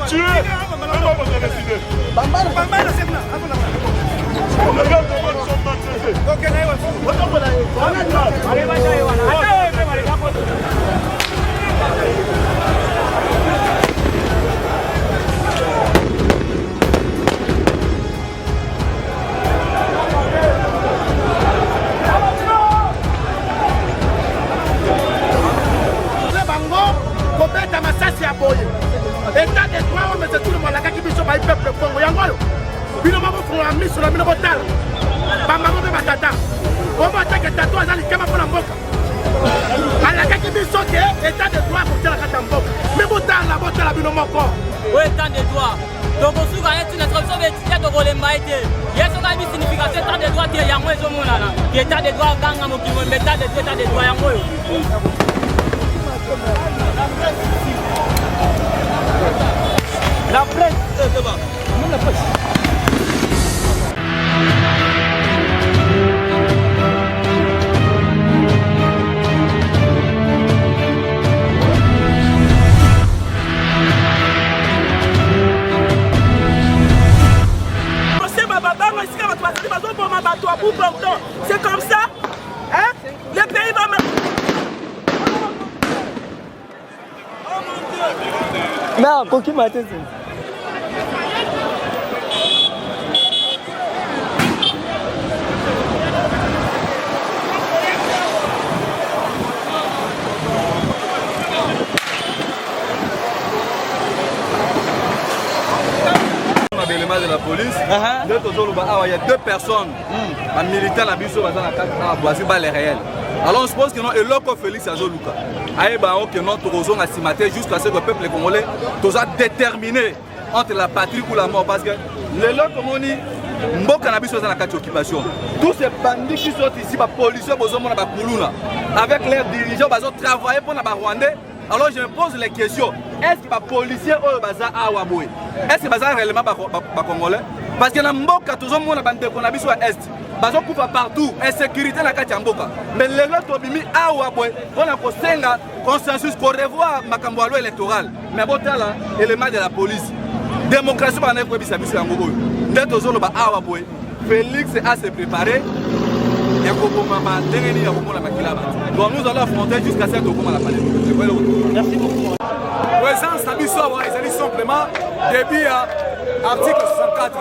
tuer. Même pas vous décider. Bambana, c'est là. Regarde comment ils sont maltraités. État de droit, mais c'est tout le monde qui vit sur le peuple congolais. Bino mabo funa miso na bino botala. Bamba mo be batata. Omo atake tato azali kama pona mboka. Ala kaki biso ke état de droit ko tela kata mboka. Me botala bino moko. Oui, état de droit. Donc on suka yetu na trop sauver tia to kolemba ete. Yeso ka bi signification état de droit tie yango ezo monana. État de droit ganga mo kimo état de droit yango yo. La presse, c'est bon. La presse. C'est comme ça, hein? Le pays va mal. Non, coquille matin. De la police, il y a deux personnes, un militant la biso les réels. Alors je pense que non, et l'autre Félix Azoluka, que notre raison a cimenté jusqu'à ce que le peuple congolais soit déterminé entre la patrie ou la mort, parce que les lots comme on dit, Mboka na biso dans la carte occupation. Tous ces bandits qui sont ici, les policiers, avec leurs dirigeants, ils ont travaillé pour les Rwandais. Alors je me pose les questions. Est-ce que les policiers ont bazar à Waboué? Est-ce que bazar réellement congolais? Parce que dans Mboka, tout le monde a bandé qu'on a vu sur l'Est. Bazar coupe partout, insécurité dans la carte Mboka. Mais les autres ont mis à Waboué. On a posé un consensus pour revoir Makambo électoral. Mais bon, là, élément de la police. Démocratie, on a prévu ça. Félix a se préparé. Donc nous allons affronter jusqu'à cette merci beaucoup. Présence d'Abissou, ils simplement début article 64.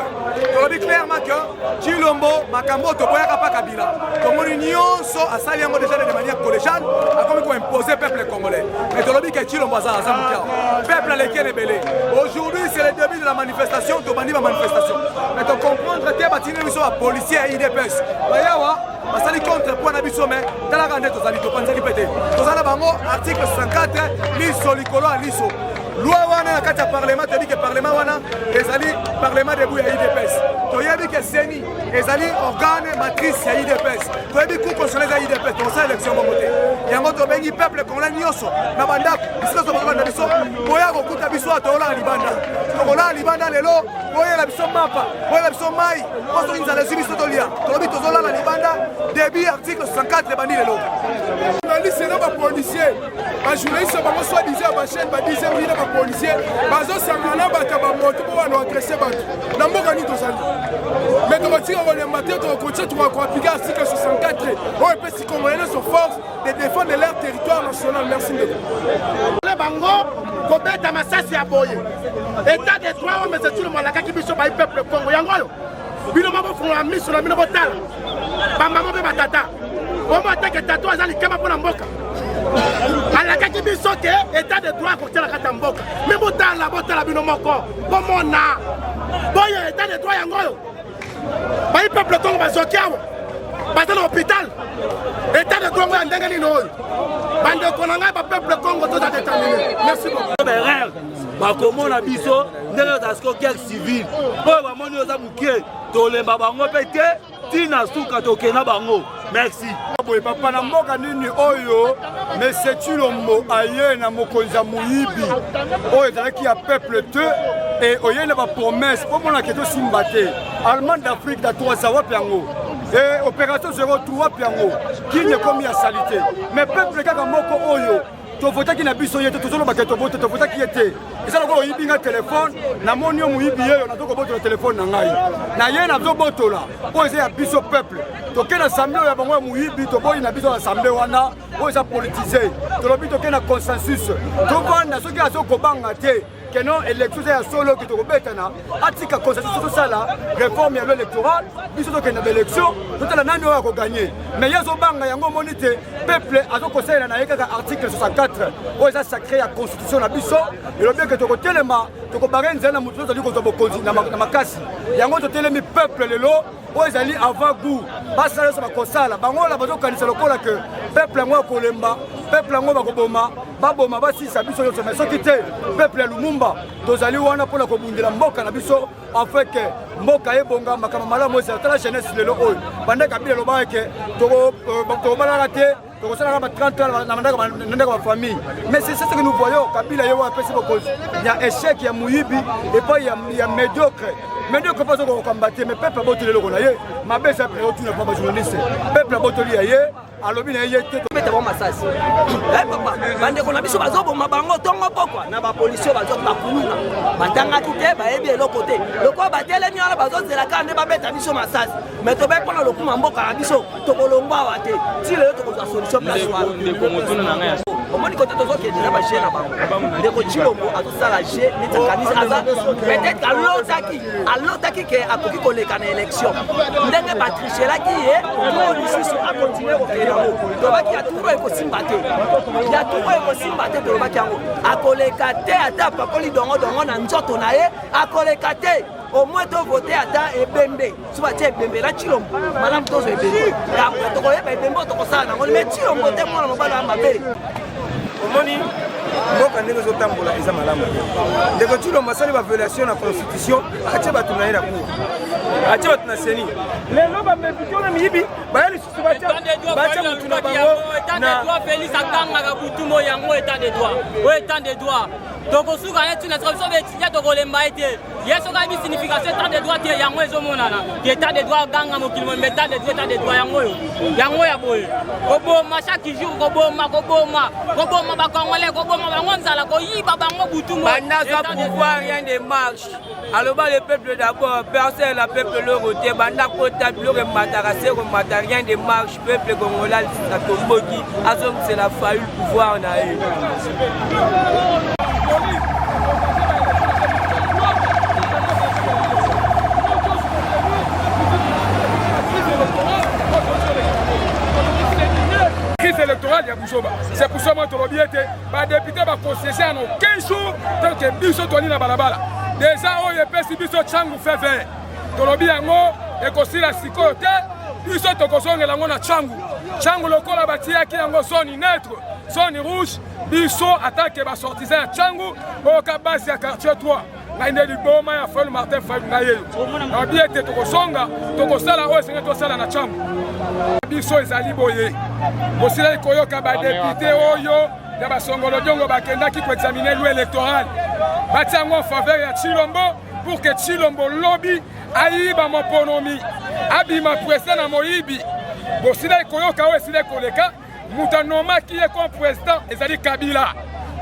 On dit clairement que Chilombo, Makambo, Toboyaka pas Kabila. Comme l'union sont à Saliango déjà de manière collégiale, à comme imposer le peuple congolais. Mais on dit que Chilombo a un peuple avec qui est belé. Aujourd'hui, c'est le début de la manifestation, tu bandit ma manifestation. Mais tu comprends que tu es bâti les policiers et IDPS. Parce que contre point d'habitude, mais dans la grande totale, tu penses qu'il peut être. Tu as l'article 54, l'ISO, l'ICOLO, l'ISO. Loi wana na kati ya parlement te dit que parlement wana ezali parlement de ya IDPS. To yebi que seni ezali organe matrice ya IDPS. To yebi ku constitutionnel ya IDPS to sa élection bomote. Yango to bengi peuple congolais nyonso na banda biso so banda biso boya ko kuta biso to la libanda. To la libanda lelo boya la biso mapa, boya la biso mai. On to inza les biso to lia. To bi to la libanda début article 54 bandi lelo. C'est là les policiers, les journalistes sont soi-disant ma chaîne, ils disent oui les policiers, ils ont sangana moto pour agresser les gens. Mais tu vas tirer le matin, tu vas continuer, tu vas appliquer l'article 64. On peut si Congolais sont force de défendre leur territoire national. Merci beaucoup. Les Bango, côté de Massassi à Boye. État de droit, mais c'est tout le monde qui vit sur le peuple congolais. Bino mabo funa miso na bino botala. Bamba mo be batata. Omo atake tato azali kama pona mboka. Ala kaki biso ke état de droit ko tela kata mboka. Me botala bino moko. Bomona. Boye état de droit yango yo. Ba peuple Congo bazokiawo. Bata na hôpital. État de droit ndenge ni no. Bande konanga ba peuple Congo to déterminé. Merci beaucoup. Bakomona biso ndenge dasko guerre civile. Oyo bamoni oza mukie tolemba bango pete tina suka tokena bango. Merci. Boye papa na mboka nini oyo mais c'est Chilombo aye na mokonzi ya muyibi. Oyo ezalaki ya peuple te et oye na ba promesse po mona keto simba te. Allemand d'Afrique da 3 wapi yango. Et opération 03 piango qui ne comme ya salité. Mais peuple kaka moko oyo tovotaki na biso ye te tozolobaka tobote tovotaki ye te eza lokola oyibi nga telefone namoni yo moyibi yeyo nazokobotola telefone na ngai na ye nazobotola oyo eza ya biso peuple toke na assemblée oyo ya bango ya moyibi toboyi na biso na assemblée wana oyo eza politise tolobi toke na consensus tovanda soki azokobanga te keno élection eza ya solo ki tokobetana atika consensus tosala réforme ya loi électorale biso tokenda baélection totala nani oyo akoganye mais ye azobanga yango omoni te peuple azokosalela na ye kaka article 64 oyo eza sacré ya constitution na biso elobi eke tokotelema tokobanga nzela na motu ozali kozwa bokonzi na makasi yango totelemi peuple lelo oyo ezali avant goût basala nyonso bakosala bango oyo bazokanisa lokola ke peuple yango akolemba peuple yango bakoboma baboma basilisa biso nyonso mais soki te peuple ya lumumba tozali wana mpona kobundela mboka na biso afin ke mboka ebonga makambo malamu ezala tala jeunesse lelo oyo banda kabila elobaka ke tokobalaka te tokosalaka ba 30 ans na ndako bafamille mais c'est ce que nous voyons kabila ye wana apesi bokonzi ya échec ya moyibi epai ya médiocre médiocre mpo azokokamba te mais peuple abotoli eloko na ye mabe eza pre otuna pa bajournaliste peuple abotoli ya ye alobi na ye te tobeta bango masasi papa bandeko na biso bazoboma bango ntongo pokwa na bapolisi bakuluna batangaki te bayebi eloko te lokola batelemi wana bazozelaka nde babeta biso masasi mais tobe mpona lokuma mboka na biso tokolongwa awa te ti lelo tokozwa solution place wana omoni kote tozokende na baje na bango ndeko Chilombo azosala je netakanisa aza peut-être alotaki ke akoki koleka na élection ndenge batrichelaki ye to lisusu akontinue kokende yango tolobaki ya turo ekosimba te tolobaki yango akoleka te ata pakoli dongo na nzoto na ye akoleka te au moins tovote ata ebembe so batie ebembe na Chilombo malamu tozo ebembe après tokoyeba ebembe tokosala nango mais Chilombo te mwana mobala ya mabe omoni mboka ndenge ezotambola eza malamu ndeko Chilombo asali baviolation na constitution atie bato na ye na cour atie bato na seni lelo bamepitio na miyibi baya lisusu batia motu na bango na Félix akangaka butumo yango état de droit tokosuka ye tuna biso betia tokolemba ete ye soka yebi signification état de droit te yango ezomonana ke état de droit ganga mokili mo état de droit yango ya boye koboma chaque jour koboma bakongole koboma bango nzala koyiba bango butumo banaza pouvoir rien de marche aloba le peuple d'abord personne la peuple le roté banda kota biloko mataka se ko mata rien de marche peuple congolais sa tomboki azom c'est la faille pouvoir na ye électorale ya Busoba c'est pour ça moi tolobi ete ba député ba concesser en aucun jour tant que biso toni na balabala déjà oyo epesi biso changu feve tolobi yango ekosila sikoyo te biso tokosongela yango na changu lokola batiaki yango soni neutre soni rouge biso attaque basortisa ya changu oyoka basi ya quartier 3 na inde liboma ya Felu Martin Fayulu na yeyo tolobi ete tokosonga tokosala oyo esenge tosala na changu biso ezali boye kosila koyoka badepute oyo ya basongolo diongo bakendaki koexamine loi électorale batia yango en faveur ya Chilombo pour que Chilombo lobi ayiba moponomi abima président na moyibi bosila koyoka oyo esila koleka mutu anomaki ye comme président ezali Kabila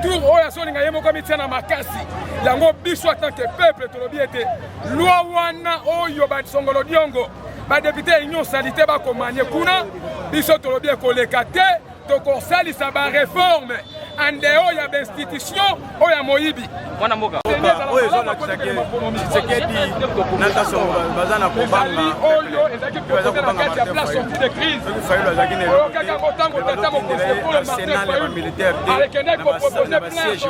tour oyo asolinga ye moko mitia na makasi yango biso tant que peuple tolobi ete loi wana oyo basongolo diongo badepute union salite bakomanye kuna biso tolobi ekoleka te tokosalisa bareforme andeo ya bainstitution oyo ya moyibi mwana mboka oyo ezolakisake Tshisekedi nataso baza na kobanga oyo ezaki kati ya place sortie de crise Fayulu azaki ne okaka botango tata mokonzi pour le arsenal ya militaire de basiège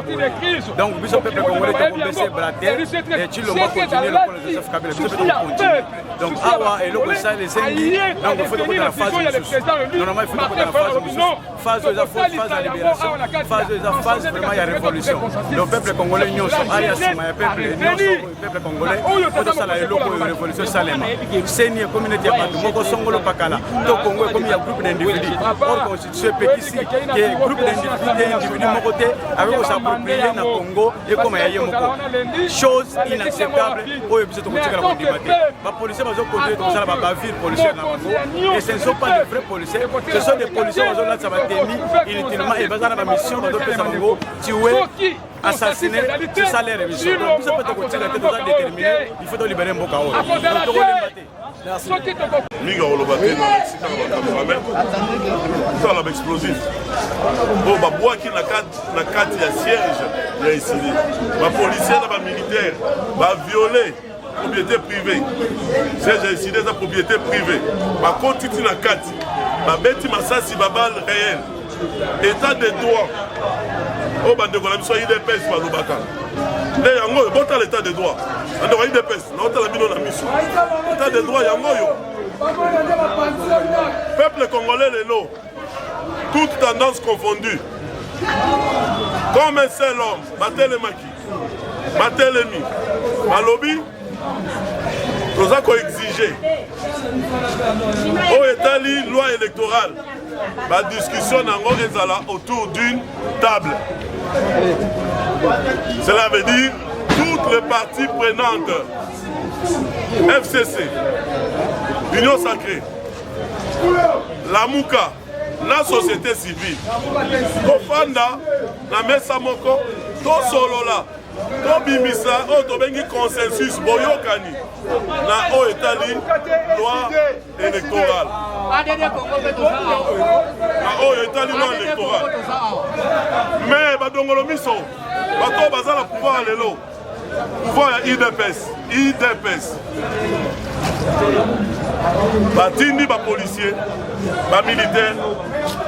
donc biso peuple congolais tokobese brate et Chilombo continue le pôle Joseph Kabila biso continue donc awa eloko esali esengi donc il faut que la phase normalement il faut que la phase eza phase ya libération phase eza phase vraiment ya révolution le peuple congolais nyonso aya sima ya peuple nyonso peuple congolais potosala eloko oyo révolution esalema seni ekomi ekomi neti ya bato moko songolo pakala to Congo ekomi ya groupe d'individu or constitution epekisi ke groupe d'individu moko te avec s'approprier na Congo ekoma ya ye moko chose inacceptable oyo biso tokotikala kondima te bapolisier bazokontinue tokosala bavire policier na bango et ce ne sont pas de vrais policiers ce sont des policiers bazolatisa batemi inutilement et baza na bamission bazopesa bango tuer assassiner c'est ça leur émission donc biso mpe tokotika te toza déterminé il faut tolibere mboka oyo tokolemba te mingi akoloba te na esika na bacameramen tala baexplosif oyo babwaki na kati ya siège ya esili bapolisier na bamilitaire baviole propriété privée siège ya esili eza propriété privée bakotiti na kati babeti masasi babale réel état de droit oyo bandeko na biso ya idps balobaka nde yango oyo botala état de droit bandeko ya idps naotala bino na miso état de droit yango oyo peuple congolais lelo toute tendance confondue comme un seul homme batelemaki batelemi balobi toza koexige oyo etali loi électorale badiscussion nango ezala autour d'une table. Cela veut dire toutes les parties prenantes, FCC, Union Sacrée, la Mouka, la société civile, Kofanda, la Mesa Moko, Tosolola, Tobimisa, Otobengi consensus, Boyokani, na o etali loi électorale. Na o etali loi électorale. Mais badongolo miso, bato baza la pouvoir lelo. Pouvoir ya IDPS. Batindi ba policier, ba militaire,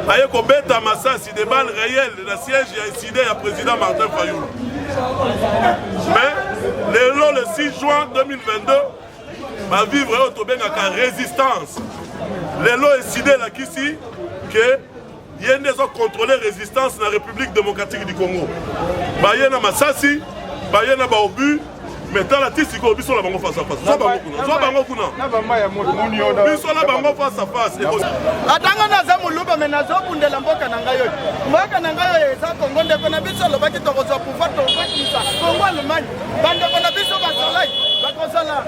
baye ko beta masasi de balles réelles de la siège ya incident ya président Martin Fayulu. Mais le 6 juin 2022, va vivre au Tobengaka résistance. Les lois décidé là qu'ici que il y a des contrôler résistance dans la République démocratique du Congo. Bayena Masasi, Bayena Baobu, mais dans la tisi ko biso la bango face à face. Ça bango kuna. Biso la bango face à face. Atanga na za muluba menazo bundela mboka na ngayo. Mboka na ngayo eza Congo ndeko na biso lo baki to ko pouvoir to ko kisa. Congo Allemagne. Bande ko na biso ba solai. Bakosala.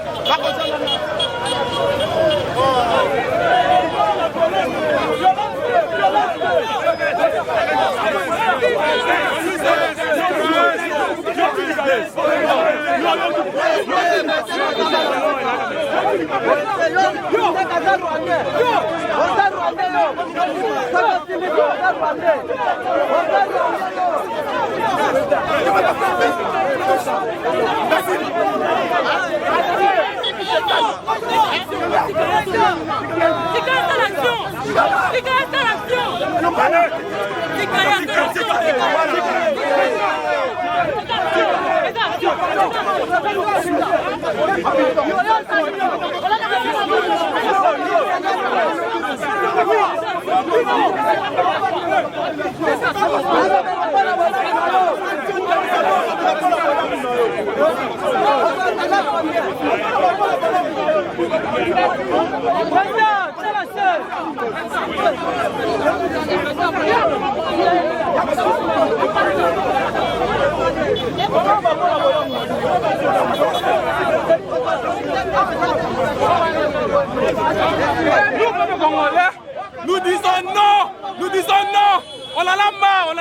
Nous disons non, on a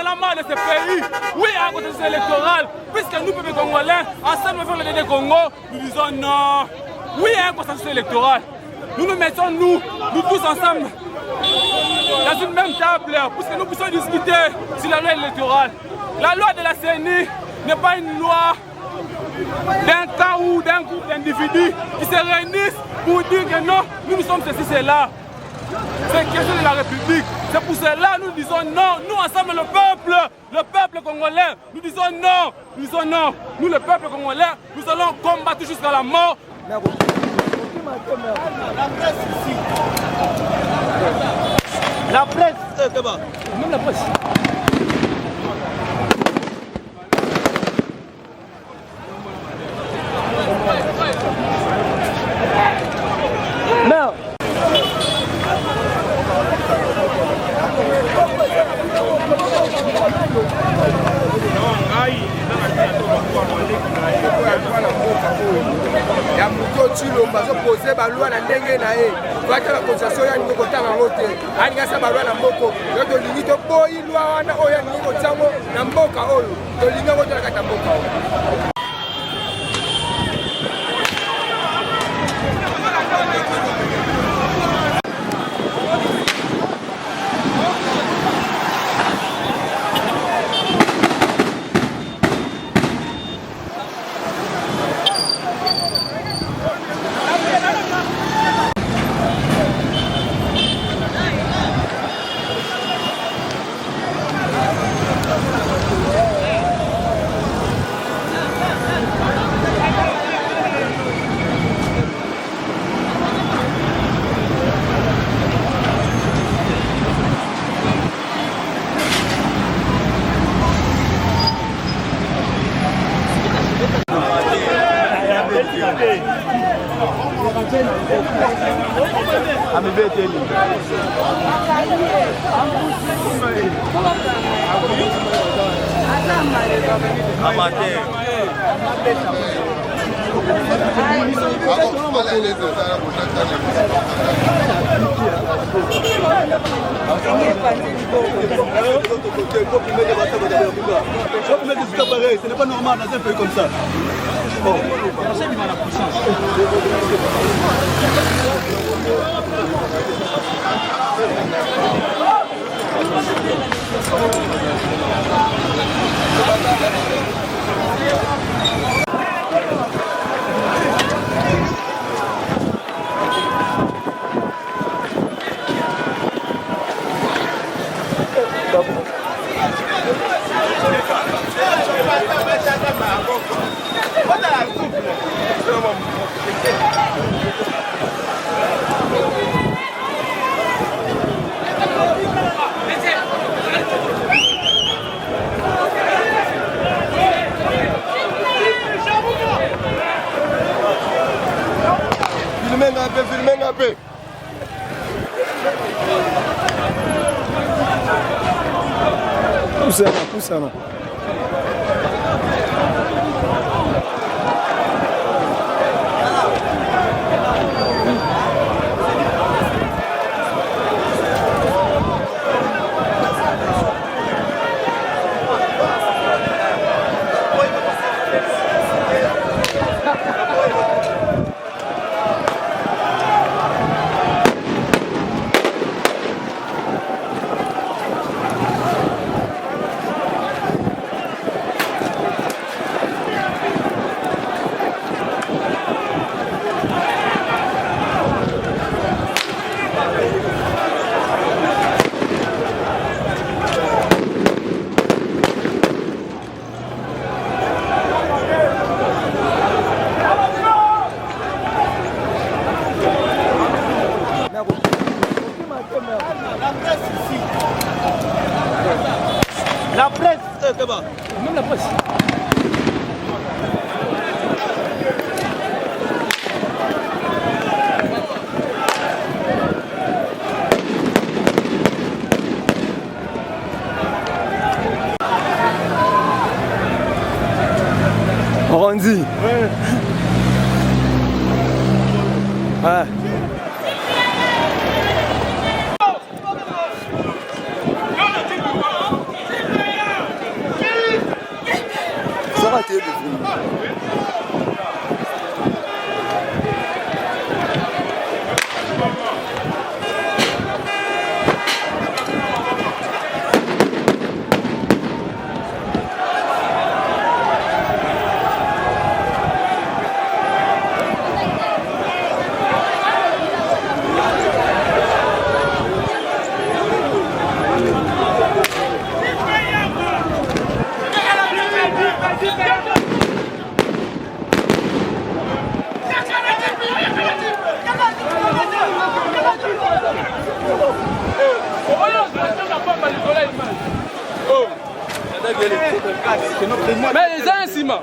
la marre de ce pays. Oui, à la constitution électorale, puisque nous, peuple congolais, ensemble, nous faisons le Congo, nous disons non. Oui, à la constitution électorale. Nous nous mettons, nous tous ensemble, dans une même table, pour que nous puissions discuter sur la loi électorale. La loi de la CENI n'est pas une loi d'un cas ou d'un groupe d'individus qui se réunissent pour dire que non, nous sommes ceci, c'est là. C'est question de la République. C'est pour cela que nous disons non. Nous ensemble, le peuple congolais, nous disons non. Nous, le peuple congolais, nous allons combattre jusqu'à la mort. La presse, même la presse. Non. Chilombo azopose balwa na ndenge na ye vatala concession ya ningo kotanga yango te alingasa balwa na mboko yo tolingi toboyi lwa wana oyo alingi kotiango na mboka oyo tolingi yango to na kati ya mboka oyo. Ce n'est pas normal dans un pays comme ça. Oh. Filmez un peu. Pousse là. La presse, même la presse. Randy. Ouais. Ouais. Ça va t'aider. Mais les uns ciment.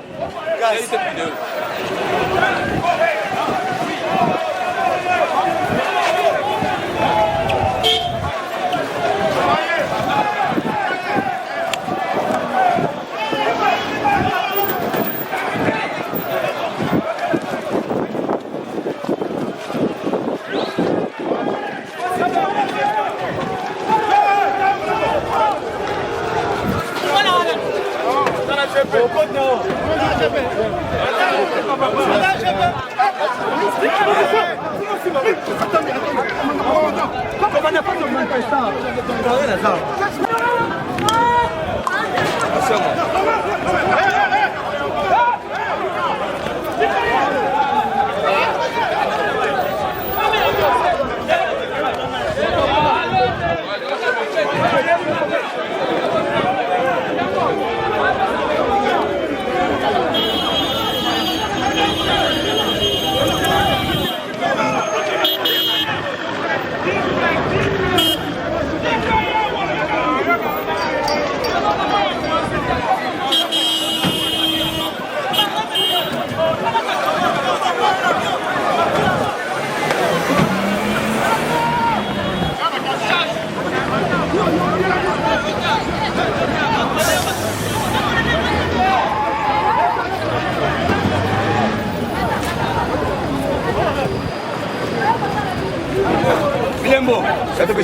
Bilembo, ça te fait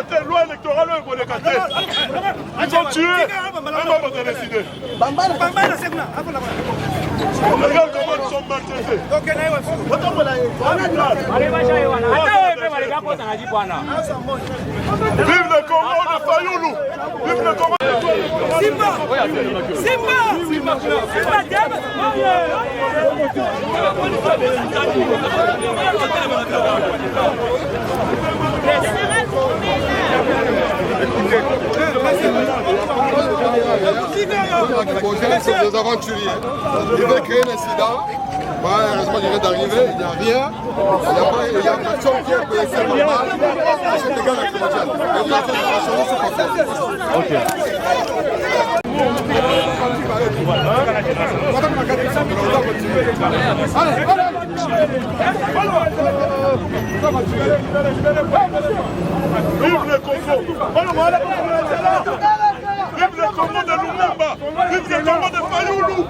c'est loi électorale, ils ont tué un membre de décider. Regarde comment ils sont maltraités. Vive le Congo de Fayoulou. Vive le Congo de des aventuriers. Ils veulent créer un incident. Heureusement, il vient d'arriver, il n'y a rien. Il y a personne qui est blessé normal. C'est égal à la les opérations sont pas faites. Ok. Vive le Congo. Vive le Congo de Lumumba. Vive le Congo de Fayoulou.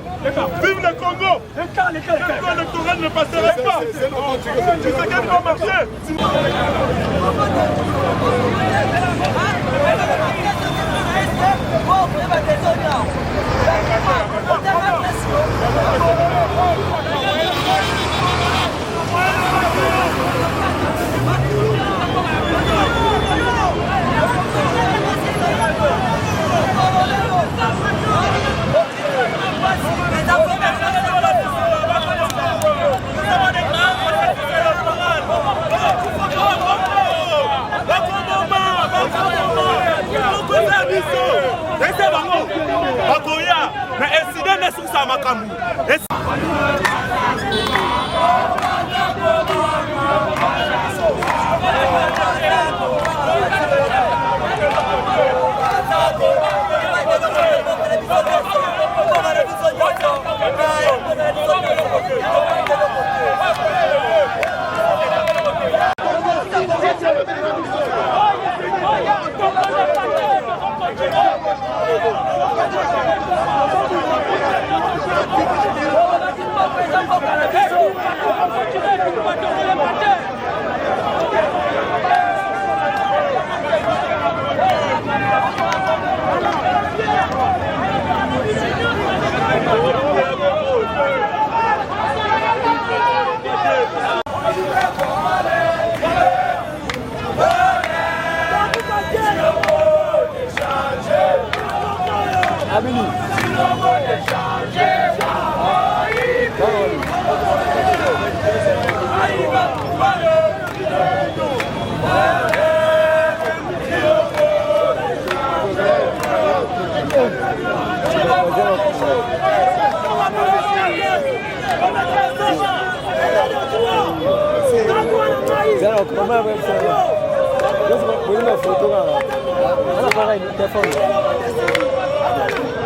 Vive le Congo. Le corps électoral ne passerait pas. Tu sais qu'elle va marcher.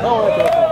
Foto